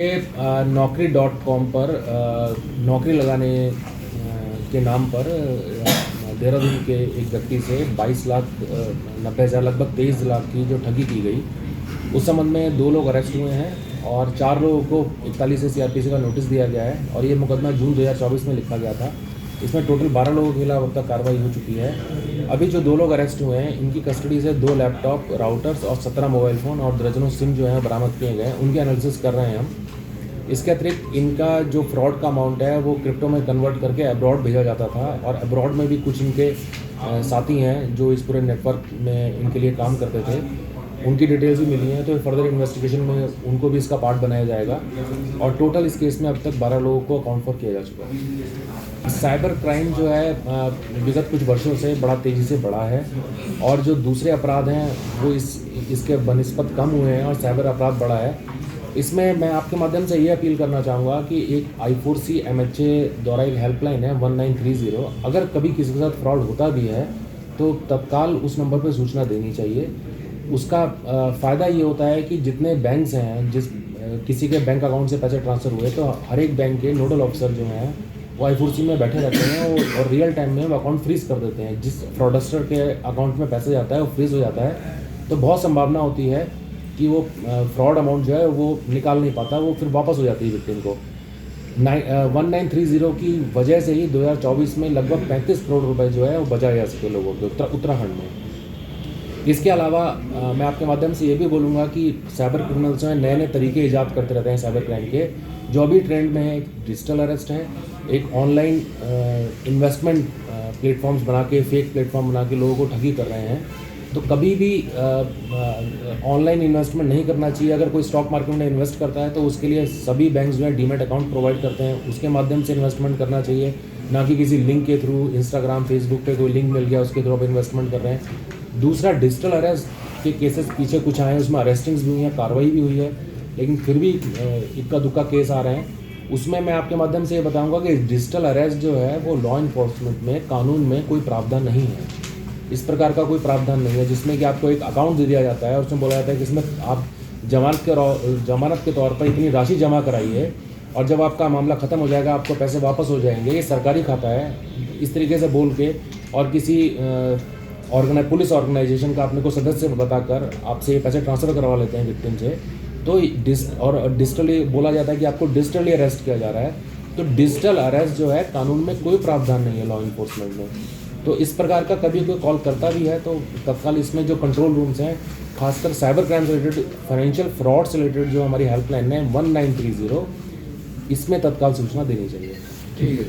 Naukri.com पर नौकरी लगाने के नाम पर देहरादून के एक व्यक्ति से 22,90,000 लगभग 23 लाख की जो ठगी की गई, उस संबंध में 2 लोग अरेस्ट हुए हैं और 4 लोगों को 41 से सीआरपीसी का नोटिस दिया गया है और ये मुकदमा जून 2024 में लिखा गया था। इसमें टोटल 12 लोगों के खिलाफ अब तक कार्रवाई हो चुकी है। अभी जो 2 लोग अरेस्ट हुए हैं, इनकी कस्टडी से 2 लैपटॉप, राउटर्स और 17 मोबाइल फ़ोन और दर्जनों सिम जो है बरामद किए गए हैं। उनकी एनालिसिस कर रहे हैं हम। इसके अतिरिक्त इनका जो फ्रॉड का अमाउंट है वो क्रिप्टो में कन्वर्ट करके अब्रॉड भेजा जाता था और अब्रॉड में भी कुछ इनके साथी हैं जो इस पूरे नेटवर्क में इनके लिए काम करते थे। उनकी डिटेल्स भी मिली हैं, तो फर्दर इन्वेस्टिगेशन में उनको भी इसका पार्ट बनाया जाएगा और टोटल इस केस में अब तक 12 लोगों को अकाउंट फॉर किया जा चुका है। साइबर क्राइम जो है विगत कुछ वर्षों से बड़ा तेज़ी से बढ़ा है और जो दूसरे अपराध हैं वो इसके बनिस्बत कम हुए हैं और साइबर अपराध बढ़ा है। इसमें मैं आपके माध्यम से ये अपील करना चाहूँगा कि एक I4C MHA द्वारा एक हेल्पलाइन है 1930, अगर कभी किसी के साथ फ्रॉड होता भी है तो तत्काल उस नंबर पर सूचना देनी चाहिए। उसका फ़ायदा ये होता है कि जितने बैंक्स हैं, किसी के बैंक अकाउंट से पैसे ट्रांसफ़र हुए तो हर एक बैंक के नोडल ऑफिसर जो हैं वो I4C में बैठे रहते हैं और रियल टाइम में वो अकाउंट फ्रीज़ कर देते हैं। जिस फ्रॉडस्टर के अकाउंट में पैसे जाता है वो फ्रीज़ हो जाता है, तो बहुत संभावना होती है कि वो फ्रॉड अमाउंट जो है वो निकाल नहीं पाता, वो फिर वापस हो जाती है विक्टिम को। 1930 की वजह से ही 2024 में लगभग 35 करोड़ रुपए जो है वो बचाए जा सके लोगों के उत्तराखंड में। इसके अलावा मैं आपके माध्यम से ये भी बोलूँगा कि साइबर क्रिमिनल्स हैं नए नए तरीके ईजाद करते रहते हैं साइबर क्राइम के। जो अभी ट्रेंड में है, एक डिजिटल अरेस्ट है, एक ऑनलाइन इन्वेस्टमेंट प्लेटफॉर्म्स बना के, फेक प्लेटफॉर्म बना के लोगों को ठगी कर रहे हैं। तो कभी भी ऑनलाइन इन्वेस्टमेंट नहीं करना चाहिए। अगर कोई स्टॉक मार्केट में इन्वेस्ट करता है तो उसके लिए सभी बैंक्स जो है डीमैट अकाउंट प्रोवाइड करते हैं, उसके माध्यम से इन्वेस्टमेंट करना चाहिए, ना कि किसी लिंक के थ्रू। इंस्टाग्राम, फेसबुक पे कोई लिंक मिल गया उसके थ्रू आप इन्वेस्टमेंट कर रहे हैं। दूसरा, डिजिटल अरेस्ट के केसेस पीछे कुछ आए हैं, उसमें अरेस्टिंग्स भी हुई हैं, कार्रवाई भी हुई है, लेकिन फिर भी इक्का दुक्का केस आ रहे हैं। उसमें मैं आपके माध्यम से ये बताऊंगा कि डिजिटल अरेस्ट जो है वो लॉ इन्फोर्समेंट में, कानून में कोई प्रावधान नहीं है। इस प्रकार का कोई प्रावधान नहीं है जिसमें कि आपको एक अकाउंट दे दिया जाता है और उसमें बोला जाता है कि इसमें आप जमानत के तौर पर इतनी राशि जमा कराइए और जब आपका मामला ख़त्म हो जाएगा आपको पैसे वापस हो जाएंगे, ये सरकारी खाता है, इस तरीके से बोल के और किसी पुलिस ऑर्गेनाइजेशन का अपने को सदस्य बताकर आपसे पैसे ट्रांसफ़र करवा लेते हैं विक्टिम से। तो डिजिटली बोला जाता है कि आपको डिजिटली अरेस्ट किया जा रहा है। तो डिजिटल अरेस्ट जो है कानून में कोई प्रावधान नहीं है लॉ इन्फोर्समेंट में। तो इस प्रकार का कभी कोई कॉल करता भी है तो तत्काल इसमें जो कंट्रोल रूम्स हैं, खासकर साइबर क्राइम से रिलेटेड, फाइनेंशियल फ्रॉड से रिलेटेड जो हमारी हेल्पलाइन है 1930, इसमें तत्काल सूचना देनी चाहिए। ठीक है।